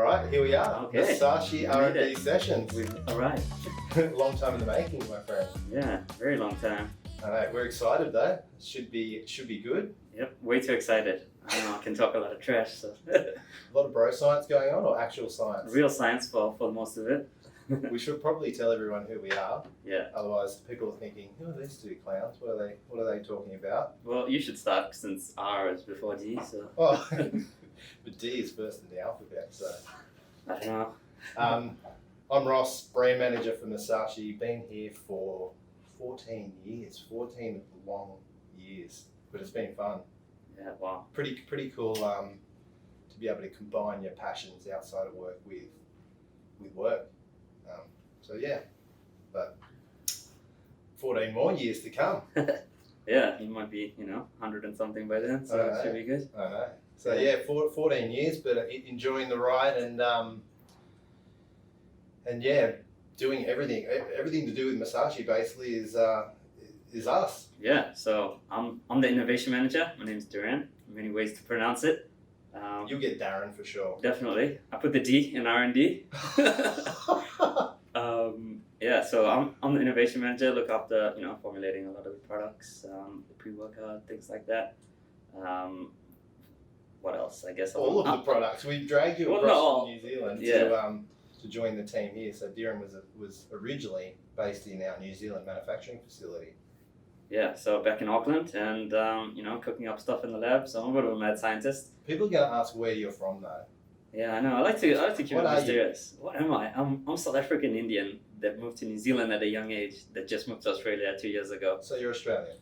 right, here we are. Okay. Musashi R&D Sessions. All right. Long time in the making, my friend. Yeah, very long time. I know, we're excited though. Should be good. Yep, way too excited. I don't know, I can talk a lot of trash, so. A lot of bro science going on, or actual science? Real science for most of it. We should probably tell everyone who we are. Yeah. Otherwise, people are thinking, who are these two clowns? What are they talking about? Well, you should start since R is before D, so. Oh, but D is first in the alphabet, so. I don't know. I'm Ross, brand manager for Musashi. Been here for 14 years, 14 long years, but it's been fun. Yeah, wow. Pretty cool to be able to combine your passions outside of work with work. So yeah, but 14 more years to come. Yeah, you might be, 100 and something by then, so it should be good. I know. So yeah, 14 years, but enjoying the ride and yeah, doing everything to do with Musashi basically is us. Yeah, so I'm the innovation manager. My name's Dhiren. Many ways to pronounce it. You'll get Darren for sure. Definitely. I put the D in R&D. Yeah, so I'm the innovation manager. Look after formulating a lot of the products, the pre-workout, things like that. What else? I guess all of the products. We've dragged you across from New Zealand to join the team here. So Dhiren was originally based in our New Zealand manufacturing facility. Yeah, so back in Auckland and cooking up stuff in the lab. So I'm a bit of a mad scientist. People are going to ask where you're from though. Yeah, I know. I like to keep it mysterious. What am I? I'm South African Indian that moved to New Zealand at a young age. That just moved to Australia 2 years ago. So you're Australian.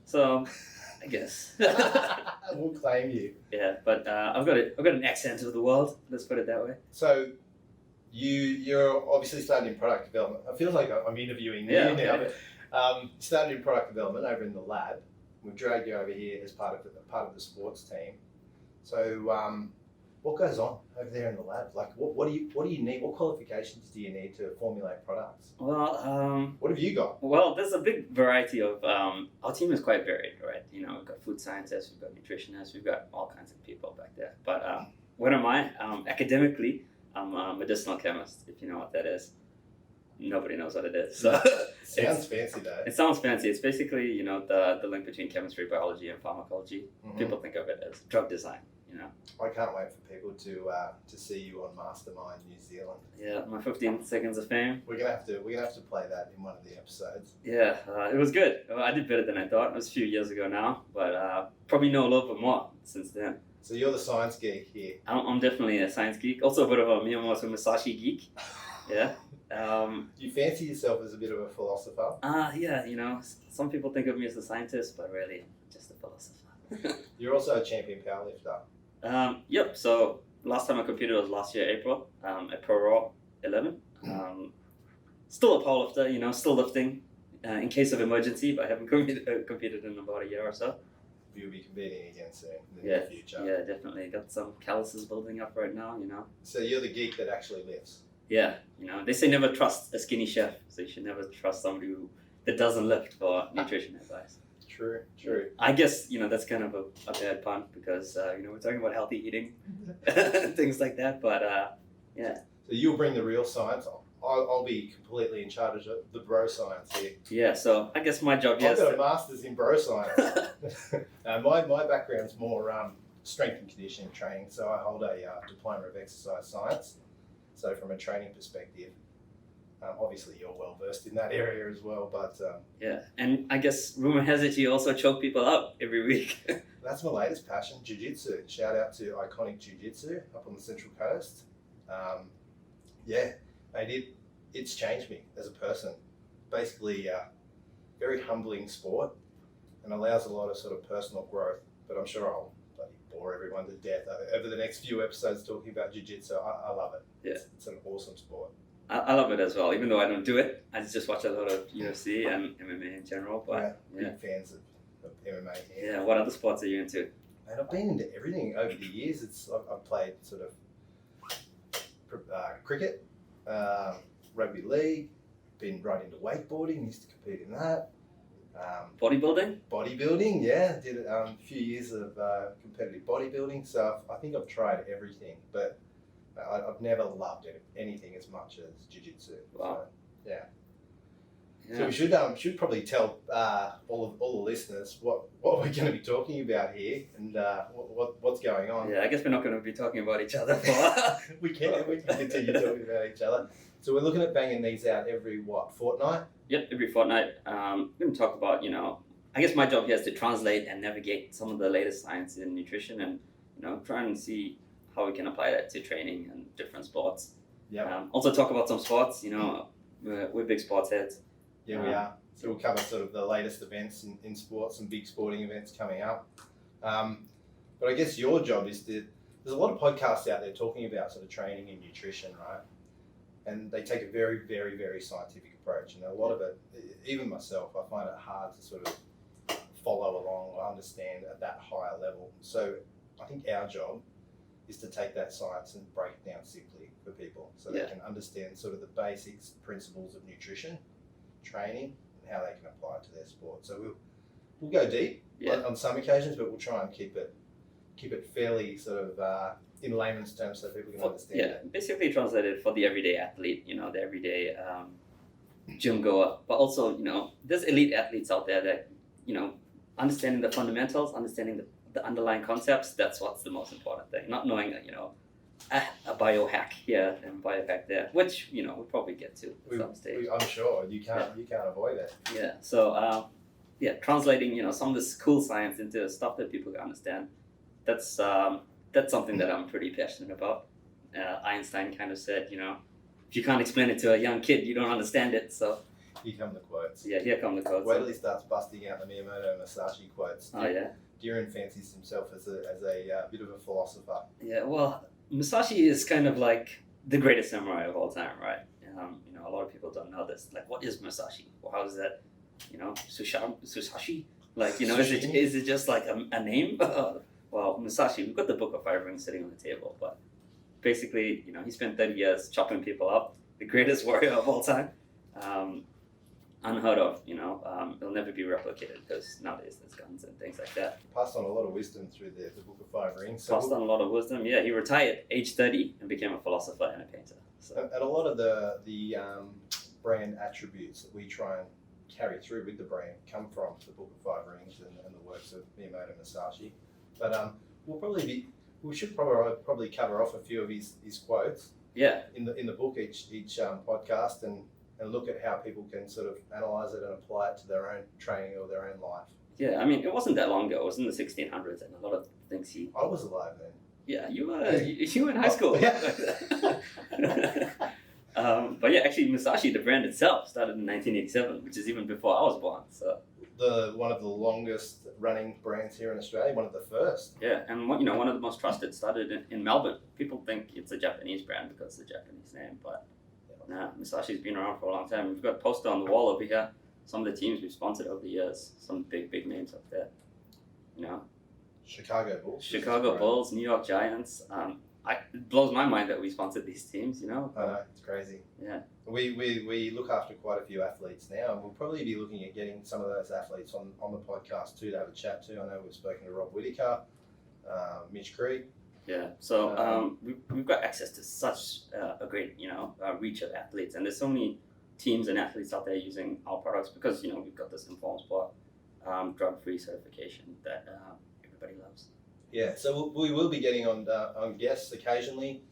So, I guess. We'll claim you. Yeah, but I've got an accent of the world. Let's put it that way. So, you're obviously starting in product development. I feel like I'm interviewing you now. But, started in product development over in the lab. We've dragged you over here as part of the sports team. So, what goes on over there in the lab? Like, what do you need? What qualifications do you need to formulate products? Well, what have you got? Well, there's a big variety of. Our team is quite varied, right? We've got food scientists, we've got nutritionists, we've got all kinds of people back there. But what am I? Academically, I'm a medicinal chemist. If you know what that is. Nobody knows what it is. So sounds fancy though. It sounds fancy. It's basically the link between chemistry, biology, and pharmacology. Mm-hmm. People think of it as drug design. I can't wait for people to see you on Mastermind New Zealand. Yeah, my 15 seconds of fame. We're gonna have to play that in one of the episodes. Yeah, it was good. I did better than I thought. It was a few years ago now, but probably know a little bit more since then. So you're the science geek here. I'm definitely a science geek. Also a bit of a Miyamoto Musashi geek. Yeah. You fancy yourself as a bit of a philosopher? Yeah, some people think of me as a scientist, but really, just a philosopher. You're also a champion powerlifter. Yep, so last time I competed was last year, April, at Pro Raw 11. Still a powerlifter, still lifting in case of emergency, but I haven't competed in about a year or so. You'll be competing again soon in the near future. Yeah, definitely. Got some calluses building up right now, So you're the geek that actually lifts? Yeah, they say never trust a skinny chef, so you should never trust somebody that doesn't lift for nutrition advice. True. I guess, that's kind of a bad pun because, we're talking about healthy eating and things like that, but yeah. So you'll bring the real science. I'll be completely in charge of the bro science here. Yeah, so I guess my job, I've got a master's in bro science. My background's more strength and conditioning training, so I hold a diploma of exercise science. So from a training perspective, obviously you're well versed in that area as well, but yeah, and I guess rumor has it you also choke people up every week. That's my latest passion, jiu-jitsu. Shout out to Iconic Jiu-Jitsu up on the Central Coast. It's changed me as a person. Basically, very humbling sport and allows a lot of sort of personal growth. But I'm sure I'll bloody bore everyone to death over the next few episodes talking about jiu-jitsu. I love it. Yeah, it's an awesome sport. I love it as well, even though I don't do it. I just watch a lot of UFC and MMA in general. But big fans of MMA here. Yeah, what other sports are you into? Man, I've been into everything over the years. I've played sort of cricket, rugby league, been right into wakeboarding, used to compete in that. Bodybuilding? Bodybuilding, yeah. Did a few years of competitive bodybuilding. So I think I've tried everything. But I've never loved anything as much as jiu-jitsu. Wow. So, So we should probably tell all the listeners what we're going to be talking about here and what's going on. Yeah, I guess we're not going to be talking about each other we can continue talking about each other. So we're looking at banging these out every fortnight? Yep, every fortnight. We're going to talk about, I guess my job here is to translate and navigate some of the latest science in nutrition and, try and see how we can apply that to training and different sports. Yeah. Also talk about some sports, we're big sports heads. Yeah, we are. So we'll cover sort of the latest events in sports and big sporting events coming up. But I guess your job is there's a lot of podcasts out there talking about sort of training and nutrition, right? And they take a very, very, very scientific approach. And a lot of it, even myself, I find it hard to sort of follow along or understand at that higher level. So I think our job is to take that science and break it down simply for people so they can understand sort of the basics, principles of nutrition, training, and how they can apply it to their sport. So we'll go deep on some occasions, but we'll try and keep it fairly sort of in layman's terms so people can understand it. Basically translated for the everyday athlete, the everyday gym goer. But also, there's elite athletes out there that, understanding the fundamentals, understanding the underlying concepts, that's what's the most important thing. Not knowing, a biohack here and biohack there, which, we'll probably get to at some stage. I'm sure you can't avoid it. Yeah, so, translating, some of this cool science into stuff that people can understand, that's something that I'm pretty passionate about. Einstein kind of said, if you can't explain it to a young kid, you don't understand it, so. Here come the quotes. Yeah, here come the quotes. Wait till he starts busting out the Miyamoto Musashi quotes. Oh, yeah. Dhiren fancies himself as a bit of a philosopher. Yeah, well, Musashi is kind of like the greatest samurai of all time, right? A lot of people don't know this. Like, what is Musashi? Well, how is that? Susashi? Like, is it just like a name? Well, Musashi, we've got the Book of Five Rings sitting on the table, but basically, he spent 30 years chopping people up. The greatest warrior of all time. Unheard of, it'll never be replicated because nowadays there's guns and things like that. Passed on a lot of wisdom through the Book of Five Rings. Passed on a lot of wisdom, yeah. He retired age 30 and became a philosopher and a painter. So. And a lot of the brand attributes that we try and carry through with the brand come from the Book of Five Rings and the works of Miyamoto Musashi. But we should probably cover off a few of his quotes. Yeah. In the book each podcast and look at how people can sort of analyze it and apply it to their own training or their own life. Yeah, I mean, it wasn't that long ago. It was in the 1600s, and a lot of things I was alive then. Yeah, you were in high school. Yeah. But yeah, actually, Musashi, the brand itself, started in 1987, which is even before I was born. So. One of the longest running brands here in Australia, one of the first. Yeah, and one of the most trusted, started in Melbourne. People think it's a Japanese brand because it's a Japanese name, but nah, Musashi's been around for a long time. We've got a poster on the wall over here. Some of the teams we've sponsored over the years, some big names up there. Chicago Bulls. Chicago Bulls, New York Giants. It blows my mind that we sponsored these teams, I know, it's crazy. Yeah. We look after quite a few athletes now, and we'll probably be looking at getting some of those athletes on the podcast too to have a chat to. I know we've spoken to Rob Whitaker, Mitch Creed. Yeah, so we've got access to such a great, reach of athletes, and there's so many teams and athletes out there using our products because, we've got this Informed Sport drug-free certification that everybody loves. Yeah, so we will be getting on guests occasionally,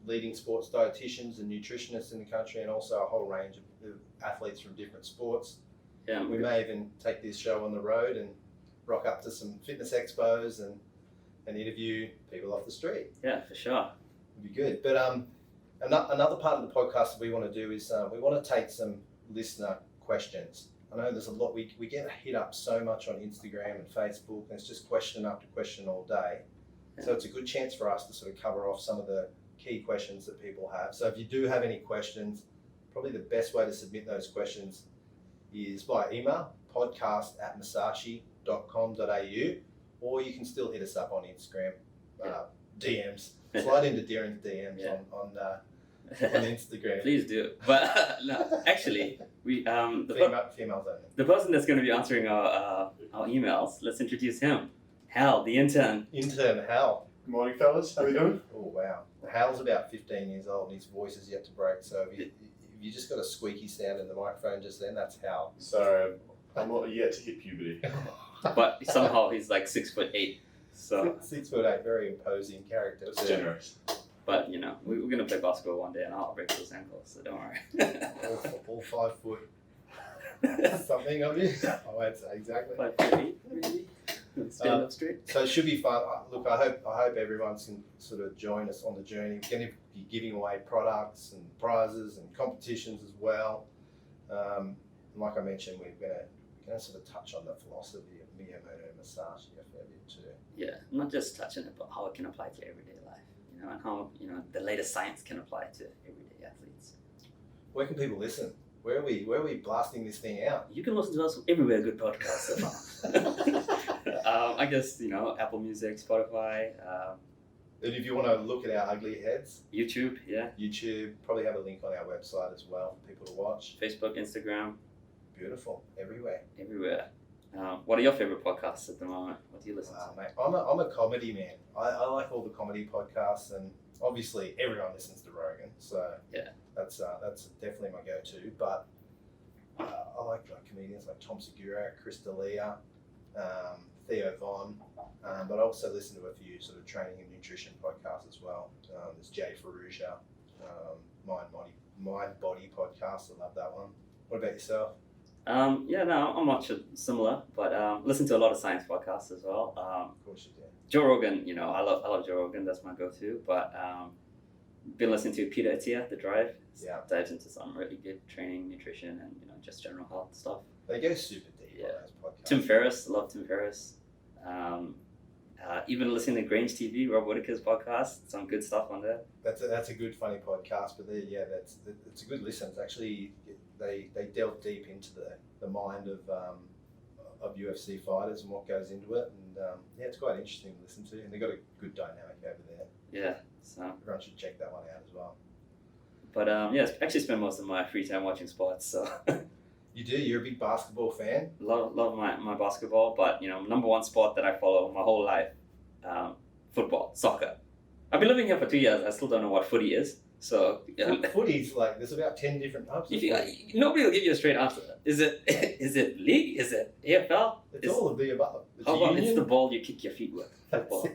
leading sports dietitians and nutritionists in the country, and also a whole range of athletes from different sports. Yeah, we may even take this show on the road and rock up to some fitness expos and interview people off the street. Yeah, for sure. It'd be good. But another part of the podcast that we want to do is we want to take some listener questions. I know there's a lot, we get hit up so much on Instagram and Facebook, and it's just question after question all day. Yeah. So it's a good chance for us to sort of cover off some of the key questions that people have. So if you do have any questions, probably the best way to submit those questions is by email, podcast@musashi.com.au, or you can still hit us up on Instagram, DMs. Slide into Dhiren's DMs on Instagram. Please do. But no, actually, we females only. The person that's going to be answering our emails, let's introduce him, Hal the Intern. Intern Hal. Good morning, fellas. How are we doing? Oh, wow. Hal's about 15 years old and his voice is yet to break. So if you just got a squeaky sound in the microphone just then, that's Hal. So I'm not yet to hit puberty. But somehow he's like 6'8". So 6'8", very imposing character. That's generous. But you know, we're gonna play basketball one day, and I'll break those ankles. So don't worry. all 5 foot something of you. I won't say exactly. 5'8", maybe. Stand up straight. So it should be fun. Look, I hope everyone can sort of join us on the journey. We're going to be giving away products and prizes and competitions as well. And like I mentioned, we're going to sort of touch on the philosophy of Miyamoto Musashi a fair bit too. Yeah, not just touching it, but how it can apply to everyday life. You know, and how the latest science can apply to everyday athletes. Where can people listen? Where are we blasting this thing out? You can listen to us everywhere good podcasts are found. I guess, Apple Music, Spotify. And if you want to look at our ugly heads, YouTube, yeah. YouTube, probably have a link on our website as well for people to watch. Facebook, Instagram. Beautiful, everywhere. Everywhere. What are your favorite podcasts at the moment? What do you listen to? Mate, I'm a comedy man. I like all the comedy podcasts, and obviously everyone listens to Rogan, so yeah, that's definitely my go-to. But I like comedians like Tom Segura, Chris D'Elia, Theo Von, but I also listen to a few sort of training and nutrition podcasts as well. There's Jay Ferrugia, Mind Body podcast. I love that one. What about yourself? I'm much similar, but listen to a lot of science podcasts as well. Of course you do. Joe Rogan, I love Joe Rogan. That's my go-to. But been listening to Peter Attia, The Drive. Yeah. Dives into some really good training, nutrition, and just general health stuff. They go super deep Yeah. on those podcasts. Tim Ferriss, love Tim Ferriss. Even listening to Grange TV, Rob Whittaker's podcast, some good stuff on there. That's a good funny podcast, but it's a good listen. It's actually they delve deep into the mind of UFC fighters and what goes into it, and it's quite interesting to listen to, and they've got a good dynamic over there. Yeah, so everyone should check that one out as well. But I actually spend most of my free time watching sports, so. You do? You're a big basketball fan? Love my basketball, but number one sport that I follow my whole life, football, soccer. I've been living here for 2 years. I still don't know what footy is. So footy's like there's about 10 different types. Nobody will give you a straight answer. Is it league? Is it AFL? It's all of the above. How about it's the ball you kick your feet with? Football.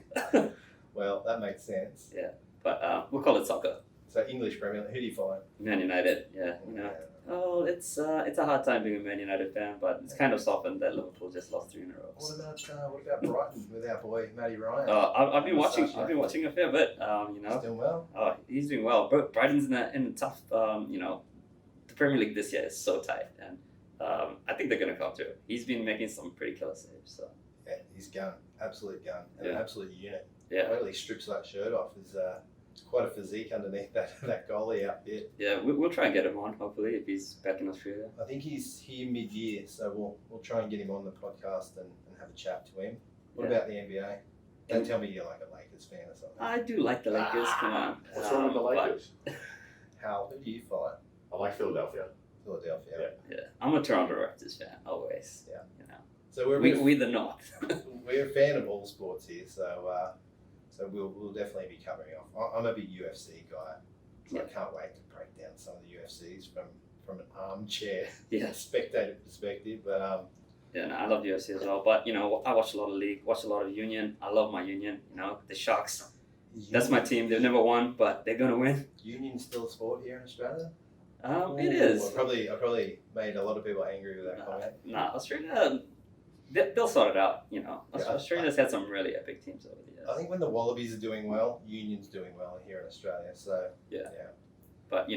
Well, that makes sense. Yeah, but we'll call it soccer. So English Premier League. Who do you follow? Man United. Yeah, Oh, it's a hard time being a Man United fan, but it's kind of softened that Liverpool just lost 3 in a row. What about Brighton with our boy Matty Ryan? I've been watching a fair bit. He's doing well. Oh, he's doing well. But Brighton's in a tough. The Premier League this year is so tight, and I think they're gonna come through. He's been making some pretty killer saves. So yeah, he's gun, absolute gun, and an absolute unit. Yeah, wait till he strips that shirt off. It's quite a physique underneath that goalie outfit. Yeah, we'll try and get him on, hopefully, if he's back in Australia. I think he's here mid-year, so we'll try and get him on the podcast and have a chat to him. What about the NBA? Don't tell me you're like a Lakers fan or something. I do like the Lakers, come on. What's wrong with the Lakers? Hal, who do you follow? I like Philadelphia. Philadelphia. Yeah, I'm a Toronto Raptors fan, always. Yeah. So we're the North. We're a fan of all sports here, so we'll definitely be covering off. I'm a big UFC guy, so I can't wait to break down some of the UFCs from an armchair spectator perspective. But I love the UFC as well. But I watch a lot of league, watch a lot of Union. I love my Union. The Sharks. That's my team. They've never won, but they're gonna win. Union's still a sport here in Australia. It is. I probably made a lot of people angry with that comment. Australia. They'll sort it out, Australia's had some really epic teams over the years. I think when the Wallabies are doing well, Union's doing well here in Australia. So yeah. But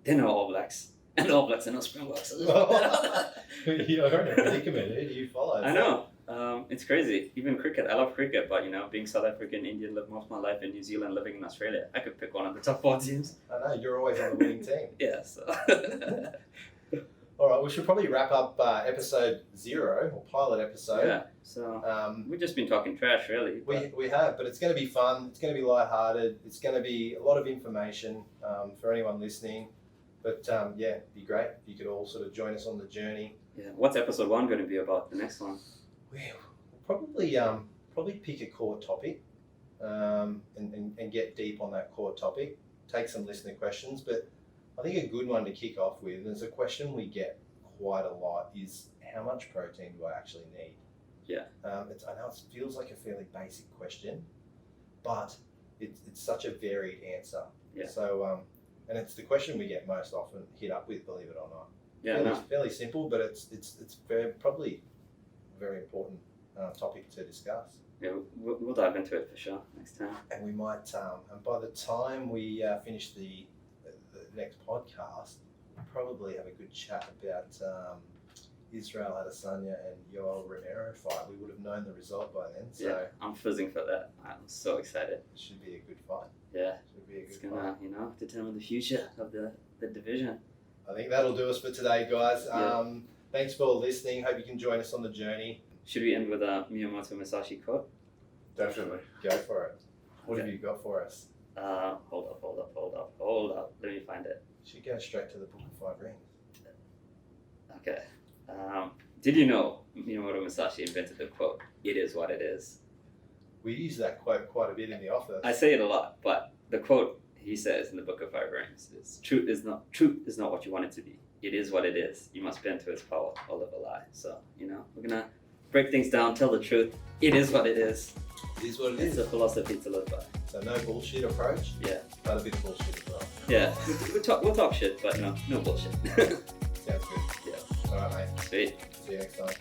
they're no All Blacks, and the All Blacks are no Springboks. You're in a predicament. Who do you follow? I know. It's crazy. Even cricket. I love cricket, but being South African, Indian, lived most of my life in New Zealand, living in Australia, I could pick one of the top 4 teams. I know you're always on the winning team. Yeah. So. All right, we should probably wrap up episode 0 or pilot episode. Yeah. So we've just been talking trash, really. We have, but it's going to be fun. It's going to be lighthearted. It's going to be a lot of information for anyone listening. But it'd be great if you could all sort of join us on the journey. Yeah. What's episode 1 going to be about? The next one? We'll probably pick a core topic. and get deep on that core topic. Take some listener questions, but I think a good one to kick off with, and it's a question we get quite a lot, is how much protein do I actually need? Yeah. I know it feels like a fairly basic question, but it's such a varied answer. Yeah. So, and it's the question we get most often hit up with, believe it or not. Yeah. Fairly simple, but it's probably a very important topic to discuss. Yeah, we'll dive into it for sure next time. And we might, and by the time we finish the next podcast, we'll probably have a good chat about Israel Adesanya and Yoel Romero fight. We would have known the result by then, so yeah, I'm fizzing for that. I'm so excited. it should be a good fight. Yeah, Should be a it's good gonna, fight. determine the future of the division. I think that'll do us for today, guys. Yeah. Thanks for listening. Hope you can join us on the journey. Should we end with a Miyamoto Musashi quote? Definitely. Go for it. What have you got for us? Hold up. Let me find it. Should go straight to the Book of Five Rings. Okay. Did you know Miyamoto Musashi invented the quote, "It is what it is"? We use that quote quite a bit in the office. I say it a lot, but the quote he says in the Book of Five Rings is, truth is not what you want it to be. It is what it is. You must bend to its power or live a lie. So, we're gonna break things down, tell the truth. It is what it is. It is what it It's is. a philosophy to live by. So no bullshit approach, Yeah. but a bit of bullshit as well. Yeah. We'll talk shit, but no bullshit. Sounds good. Yeah. All right, mate. Sweet. See you next time.